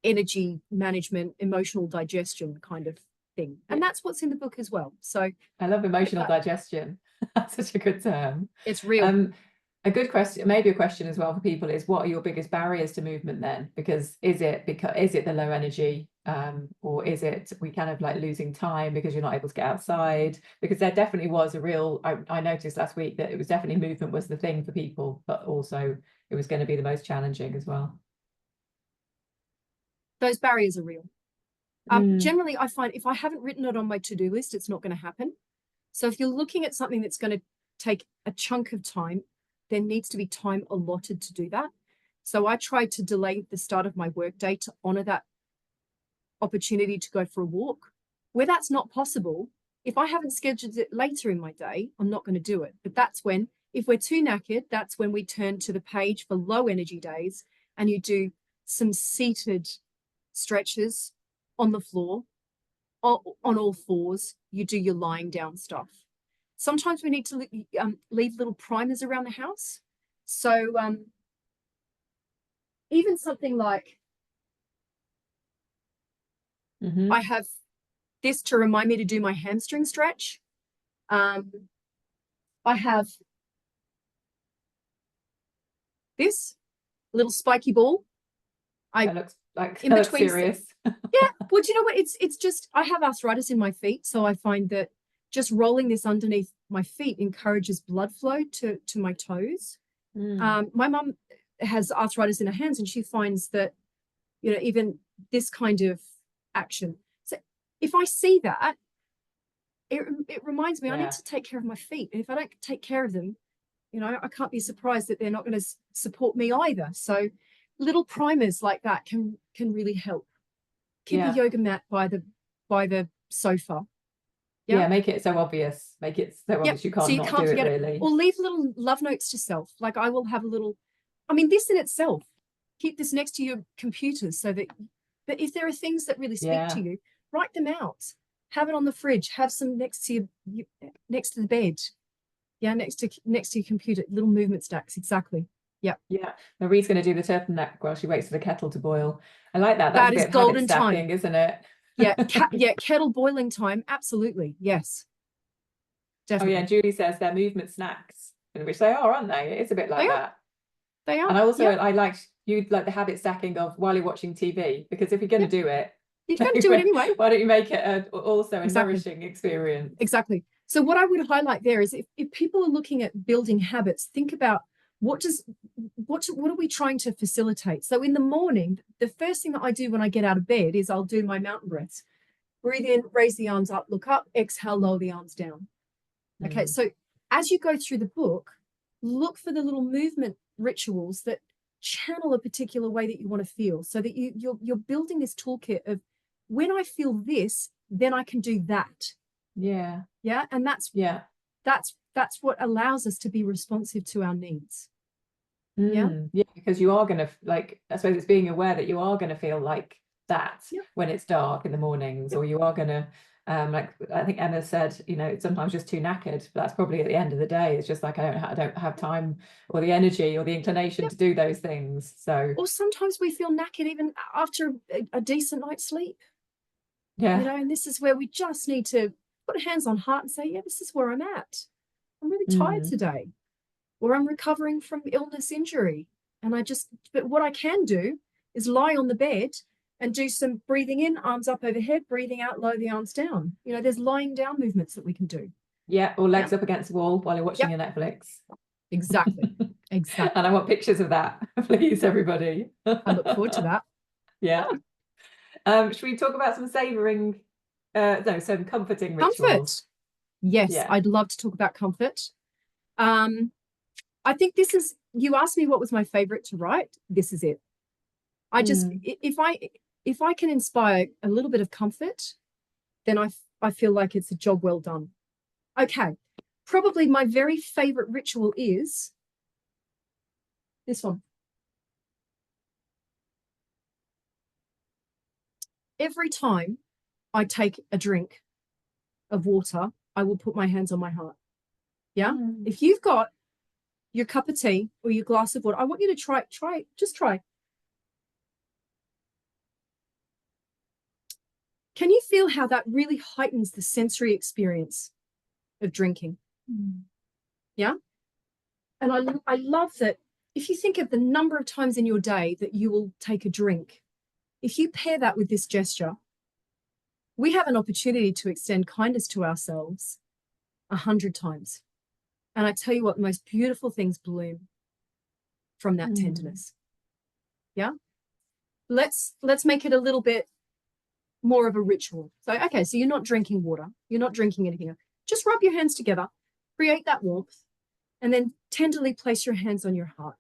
energy management, emotional digestion kind of thing. And that's what's in the book as well. So I love emotional digestion. That's such a good term. It's real. A good question, maybe a question as well for people, is what are your biggest barriers to movement then? Because is it the low energy, or is it we kind of like losing time because you're not able to get outside? Because there definitely was a real, I noticed last week that it was definitely movement was the thing for people, but also it was going to be the most challenging as well. Those barriers are real. Generally, I find if I haven't written it on my to-do list, it's not going to happen. So if you're looking at something that's going to take a chunk of time, there needs to be time allotted to do that. So I try to delay the start of my workday to honor that opportunity to go for a walk. Where that's not possible, if I haven't scheduled it later in my day, I'm not going to do it. But that's when, if we're too knackered, that's when we turn to the page for low energy days and you do some seated stretches on the floor, on all fours. You do your lying down stuff. Sometimes we need to leave little primers around the house. So even something like, I have this to remind me to do my hamstring stretch. I have this little spiky ball. That looks like in between serious. Yeah, well, do you know what? It's just I have arthritis in my feet, so I find that just rolling this underneath my feet encourages blood flow to my toes. My mum has arthritis in her hands, and she finds that, you know, even this kind of action. So if I see that, it reminds me I need to take care of my feet. And if I don't take care of them, you know, I can't be surprised that they're not going to support me either. So little primers like that can really help. Keep a yoga mat by the sofa. Yeah, make it so obvious. Make it so obvious you can't, so you can't do it really. Or leave little love notes to self. Like I will have a little, I mean, this in itself, keep this next to your computer so that, but if there are things that really speak to you, write them out. Have it on the fridge. Have some next to you, next to the bed. Yeah, next to your computer. Little movement stacks. Exactly. Yeah. Yeah. Marie's going to do the turtleneck while she waits for the kettle to boil. I like that. That's that a bit is of golden habit stacking, time, isn't it? Yeah. Kettle boiling time. Absolutely. Yes. Definitely. Oh yeah, Julie says they're movement snacks, which they are, aren't they? It's a bit like that. They are. And I also I like the habit stacking of while you're watching TV, because if you're going to do it, you're going to do it anyway. Why don't you make it also a nourishing experience? Exactly. So what I would highlight there is if people are looking at building habits, think about what are we trying to facilitate? So in the morning, the first thing that I do when I get out of bed is I'll do my mountain breaths. Breathe in, raise the arms up, look up, exhale, lower the arms down. Okay, so as you go through the book, look for the little movement rituals that channel a particular way that you want to feel, so that you're building this toolkit of when I feel this, then I can do that. Yeah. And that's what allows us to be responsive to our needs. Yeah, because you are going to, like, I suppose it's being aware that you are going to feel like that when it's dark in the mornings, or you are going to like I think Emma said, you know, sometimes just too knackered, but that's probably at the end of the day. It's just like I don't have time or the energy or the inclination to do those things. So, or sometimes we feel knackered even after a decent night's sleep. Yeah, you know, and this is where we just need to put hands on heart and say, yeah, this is where I'm at. I'm really tired today, or I'm recovering from illness, injury, and but what I can do is lie on the bed and do some breathing in, arms up overhead, breathing out, lower the arms down. You know, there's lying down movements that we can do. Yeah, or legs up against the wall while you're watching your Netflix. Exactly. Exactly. And I want pictures of that, please, everybody. I look forward to that. Yeah. Should we talk about some savoring, some comforting rituals? Comfort. Yes, I'd love to talk about comfort. I think this is, you asked me what was my favorite to write. This is it. I just, if I can inspire a little bit of comfort, then I feel like it's a job well done. Okay. Probably my very favorite ritual is this one. Every time I take a drink of water, I will put my hands on my heart. Yeah. If you've got your cup of tea or your glass of water, I want you to just try. Can you feel how that really heightens the sensory experience of drinking? Yeah. And I love that if you think of the number of times in your day that you will take a drink, if you pair that with this gesture, we have an opportunity to extend kindness to ourselves 100 times. And I tell you what, the most beautiful things bloom from that tenderness. Yeah. Let's make it a little bit more of a ritual. So, okay, so you're not drinking water, you're not drinking anything. Just rub your hands together, create that warmth, and then tenderly place your hands on your heart.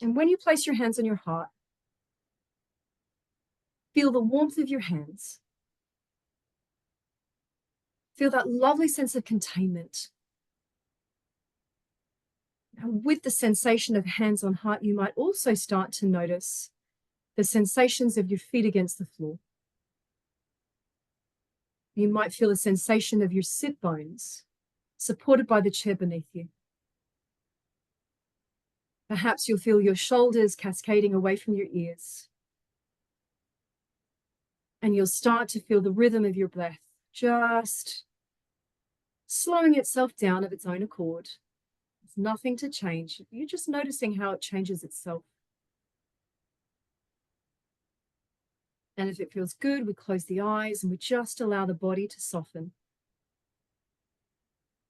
And when you place your hands on your heart, feel the warmth of your hands. Feel that lovely sense of containment. And with the sensation of hands on heart, you might also start to notice the sensations of your feet against the floor. You might feel a sensation of your sit bones supported by the chair beneath you. Perhaps you'll feel your shoulders cascading away from your ears. And you'll start to feel the rhythm of your breath just slowing itself down of its own accord. There's nothing to change. You're just noticing how it changes itself. And if it feels good, we close the eyes and we just allow the body to soften.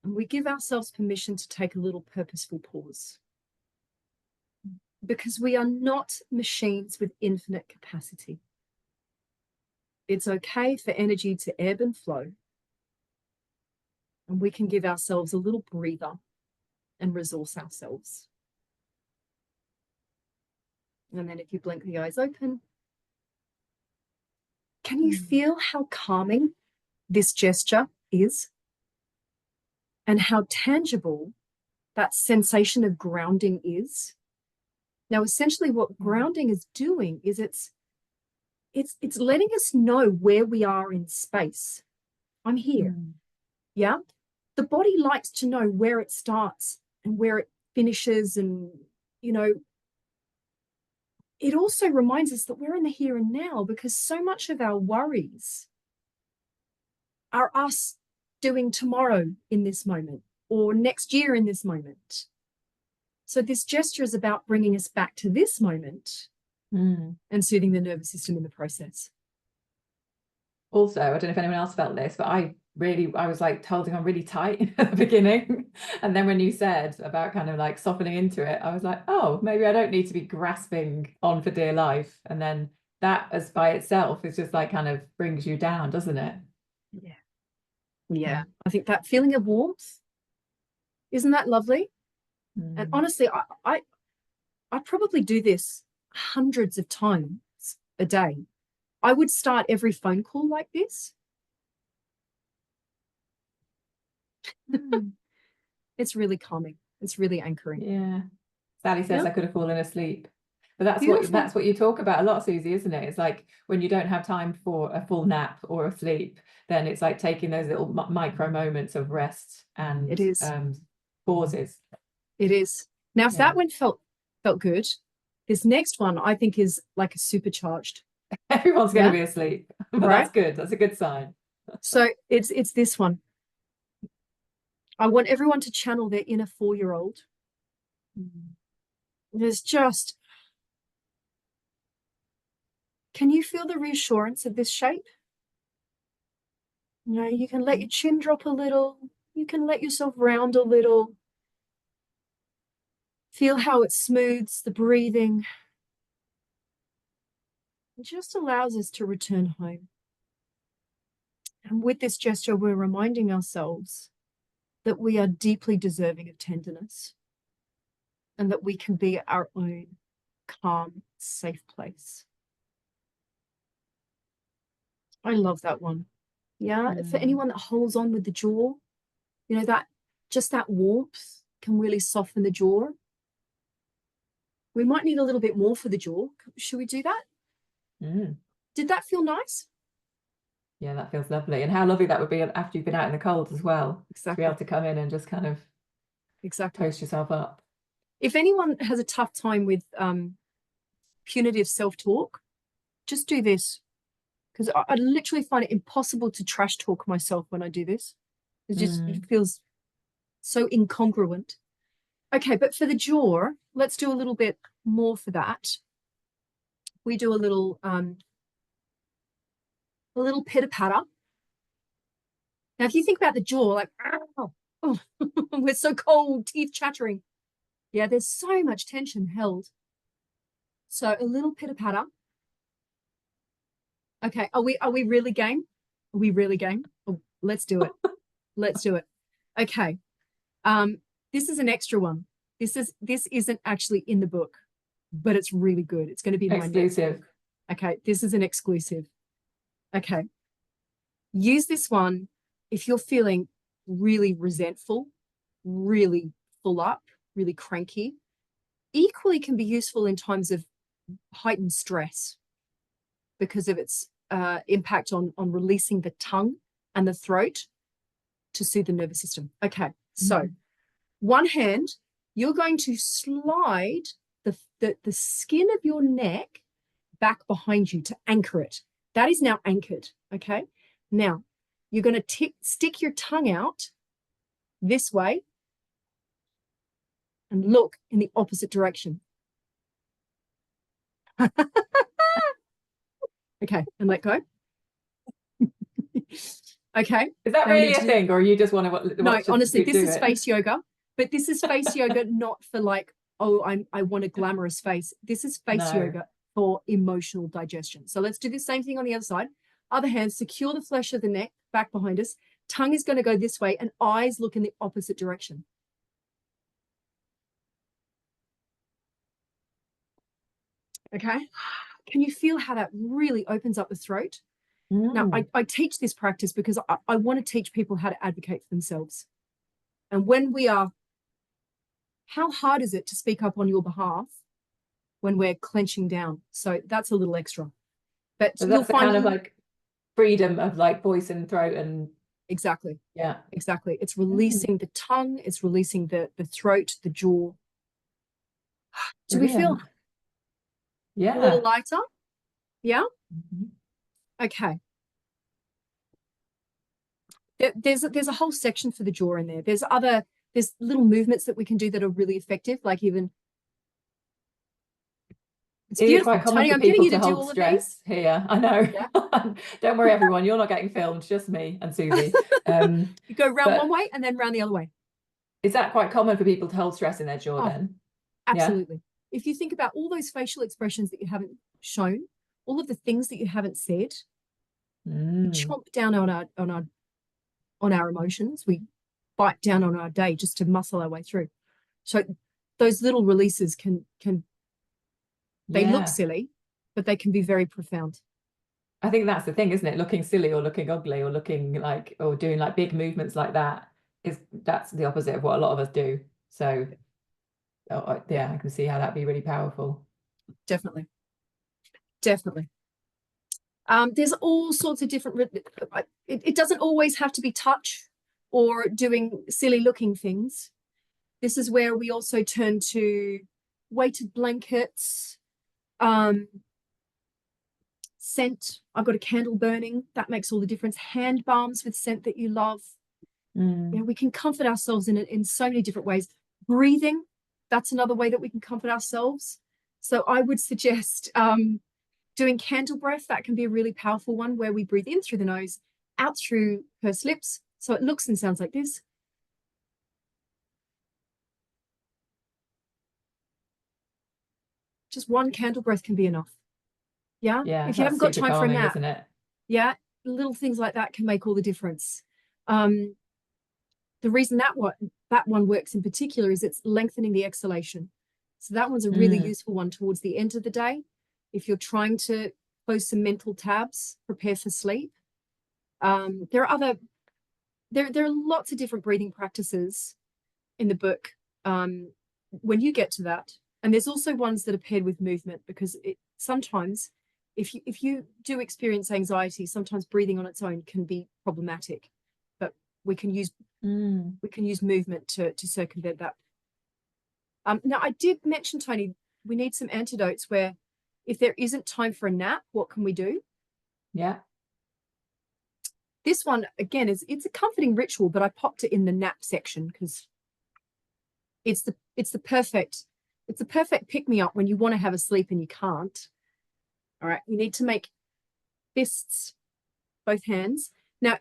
And we give ourselves permission to take a little purposeful pause. Because we are not machines with infinite capacity. It's okay for energy to ebb and flow. And we can give ourselves a little breather and resource ourselves. And then if you blink the eyes open, can you feel how calming this gesture is? And how tangible that sensation of grounding is? Now, essentially what grounding is doing is it's letting us know where we are in space. I'm here. Yeah. The body likes to know where it starts and where it finishes. And, you know, it also reminds us that we're in the here and now, because so much of our worries are us doing tomorrow in this moment or next year in this moment. So this gesture is about bringing us back to this moment and soothing the nervous system in the process. Also, I don't know if anyone else felt this, but I was like holding on really tight at the beginning. And then when you said about kind of like softening into it, I was like, oh, maybe I don't need to be grasping on for dear life. And then that as by itself is just like kind of brings you down, doesn't it? Yeah. I think that feeling of warmth, isn't that lovely? And honestly, I probably do this hundreds of times a day. I would start every phone call like this. It's really calming. It's really anchoring. Yeah. Sally says I could have fallen asleep. But that's Beautiful. that's what you talk about a lot, Suzy, isn't it? It's like when you don't have time for a full nap or a sleep, then it's like taking those little micro moments of rest and it is. Pauses. It is. Now, if that one felt good, this next one I think is like a supercharged. Everyone's going to be asleep, but right? That's good. That's a good sign. So it's this one. I want everyone to channel their inner 4-year-old. There's just, can you feel the reassurance of this shape? You know, you can let your chin drop a little. You can let yourself round a little. Feel how it smooths the breathing. It just allows us to return home. And with this gesture, we're reminding ourselves that we are deeply deserving of tenderness and that we can be our own calm, safe place. I love that one. Yeah, for anyone that holds on with the jaw, you know, that just that warmth can really soften the jaw. We might need a little bit more for the jaw. Should we do that? Did that feel nice? Yeah, that feels lovely. And how lovely that would be after you've been out in the cold as well. Exactly. To be able to come in and just kind of post yourself up. If anyone has a tough time with punitive self-talk, just do this. Because I literally find it impossible to trash talk myself when I do this. It feels so incongruent. Okay, but for the jaw, let's do a little bit more for that. We do a little pitter patter. Now, if you think about the jaw, like, oh, we're so cold, teeth chattering. Yeah, there's so much tension held. So a little pitter patter. Okay, are we really game? Are we really game? Oh, let's do it. Let's do it. Okay. This is an extra one. This isn't actually in the book, but it's really good. It's going to be my next book. Okay, this is an exclusive. Okay. Use this one if you're feeling really resentful, really full up, really cranky. Equally can be useful in times of heightened stress because of its impact on releasing the tongue and the throat to soothe the nervous system. Okay, so one hand, you're going to slide the skin of your neck back behind you to anchor it. That is now anchored, okay? Now, you're going to stick your tongue out this way and look in the opposite direction. Okay, and let go. Okay. Is that really a thing, or you just want to? No, honestly, this is face yoga, but this is face yoga not for like, oh, I want a glamorous face. This is face yoga for emotional digestion. So let's do the same thing on the other side. Other hand, secure the flesh of the neck back behind us. Tongue is going to go this way, and eyes look in the opposite direction. Okay. Can you feel how that really opens up the throat? Now, I teach this practice because I want to teach people how to advocate for themselves. And when we are, how hard is it to speak up on your behalf when we're clenching down? So that's a little extra. But so that's the kind of like freedom of like voice and throat and exactly. Yeah. Exactly. It's releasing the tongue, it's releasing the throat, the jaw. Do we feel a little lighter? Yeah? Okay. There's a whole section for the jaw in there. There's little movements that we can do that are really effective, like even it's beautiful. Quite common for people to hold stress here. I know. Yeah. Don't worry, everyone. You're not getting filmed. Just me and Suzy. You go round one way and then round the other way. Is that quite common for people to hold stress in their jaw then? Absolutely. Yeah? If you think about all those facial expressions that you haven't shown, all of the things that you haven't said, chomp down on our emotions. We bite down on our day just to muscle our way through. So those little releases can they look silly, but they can be very profound. I think that's the thing, isn't it? Looking silly or looking ugly or looking like, or doing like big movements like that's the opposite of what a lot of us do. So yeah, I can see how that'd be really powerful. Definitely. Definitely. There's all sorts of different, it doesn't always have to be touch or doing silly looking things. This is where we also turn to weighted blankets, scent. I've got a candle burning. That makes all the difference. Hand balms with scent that you love. Yeah, we can comfort ourselves in so many different ways. Breathing, that's another way that we can comfort ourselves. So I would suggest doing candle breath. That can be a really powerful one where we breathe in through the nose, out through pursed lips. So it looks and sounds like this. Just one candle breath can be enough. Yeah. Yeah. If you haven't got time for a nap, isn't it? Yeah. Little things like that can make all the difference. The reason that one works in particular is it's lengthening the exhalation. So that one's a really useful one towards the end of the day. If you're trying to close some mental tabs, prepare for sleep. There are lots of different breathing practices in the book when you get to that. And there's also ones that are paired with movement, because sometimes if you do experience anxiety, sometimes breathing on its own can be problematic. But we can use movement to circumvent that. Now, I did mention, Tony, we need some antidotes where If there isn't time for a nap, what can we do? Yeah. This one, again, it's a comforting ritual, but I popped it in the nap section because it's the perfect pick-me-up when you want to have a sleep and you can't. All right, you need to make fists, both hands. Now,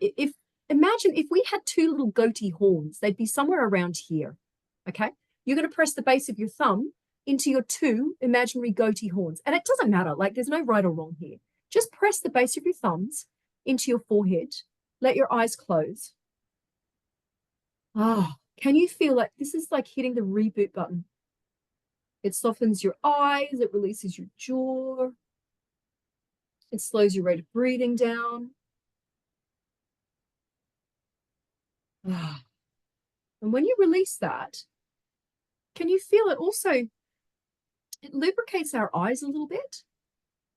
imagine if we had two little goatee horns, they'd be somewhere around here. Okay, you're going to press the base of your thumb into your two imaginary goatee horns, and it doesn't matter. Like, there's no right or wrong here. Just press the base of your thumbs into your forehead. Let your eyes close. Ah, can you feel like this is like hitting the reboot button? It softens your eyes, it releases your jaw, it slows your rate of breathing down. Ah. And when you release that, can you feel it also? It lubricates our eyes a little bit.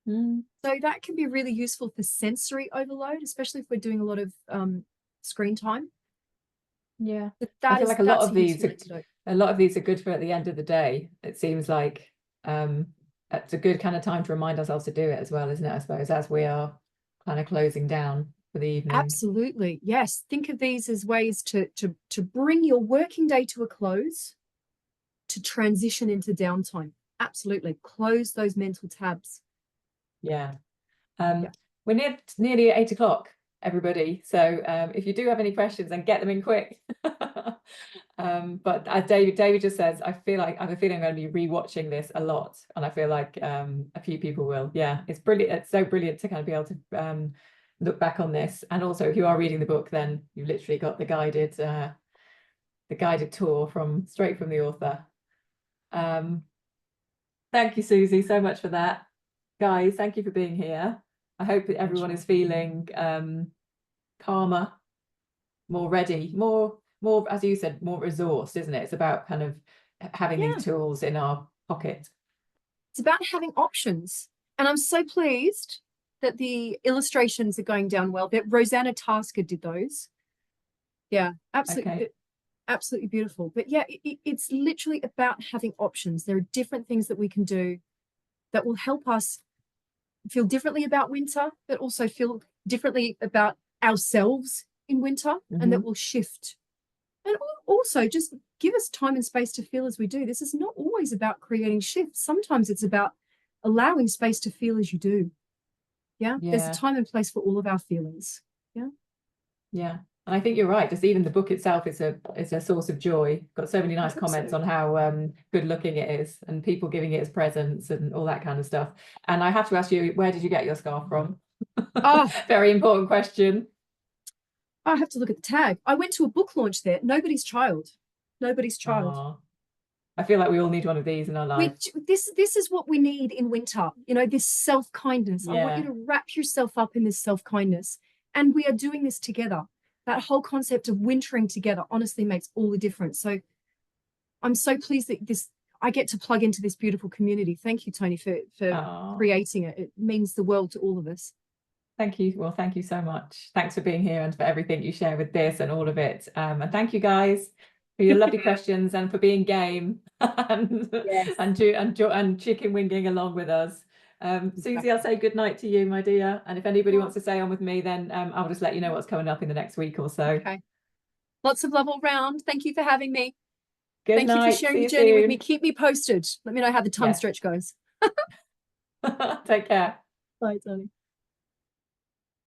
So that can be really useful for sensory overload, especially if we're doing a lot of screen time. Yeah, I feel like a lot of these are good for at the end of the day. It seems like it's a good kind of time to remind ourselves to do it as well, isn't it? I suppose as we are kind of closing down for the evening. Absolutely, yes. Think of these as ways to bring your working day to a close, to transition into downtime. Absolutely, close those mental tabs. Yeah. We're nearly at 8 o'clock, everybody. So if you do have any questions, then get them in quick. But as David just says, I have a feeling I'm going to be rewatching this a lot, and I feel like a few people will. Yeah, it's brilliant. It's so brilliant to kind of be able to look back on this. And also, if you are reading the book, then you've literally got the guided tour straight from the author. Thank you, Suzy, so much for that. Guys, thank you for being here. I hope that everyone is feeling calmer, more ready, more, as you said, more resourced, isn't it? It's about kind of having these tools in our pocket. It's about having options. And I'm so pleased that the illustrations are going down well. That Rosanna Tasker did those. Yeah, absolutely. Okay. Absolutely beautiful. But yeah, it's literally about having options. There are different things that we can do that will help us feel differently about winter, but also feel differently about ourselves in winter, and that will shift. And also just give us time and space to feel as we do. This is not always about creating shifts. Sometimes it's about allowing space to feel as you do. Yeah. There's a time and place for all of our feelings. Yeah. Yeah. And I think you're right. Just even the book itself is a source of joy. Got so many nice comments on how good looking it is, and people giving it as presents and all that kind of stuff. And I have to ask you, where did you get your scarf from? Oh, very important question. I have to look at the tag. I went to a book launch there. Nobody's Child. Nobody's Child. Aww. I feel like we all need one of these in our lives. This is what we need in winter. You know, this self-kindness. I want you to wrap yourself up in this self-kindness. And we are doing this together. That whole concept of wintering together honestly makes all the difference. So I'm so pleased that I get to plug into this beautiful community. Thank you, Tony, for creating it. It means the world to all of us. Thank you. Well, thank you so much. Thanks for being here and for everything you share with this and all of it. And thank you guys for your lovely questions and for being game and chicken winging along with us. Suzy, I'll say good night to you, my dear. And if anybody wants to stay on with me, then I'll just let you know what's coming up in the next week or so. Okay. Lots of love all round. Thank you for having me. Thank you for sharing your journey with me. Keep me posted. Let me know how the tongue stretch goes. Take care. Bye, Tony.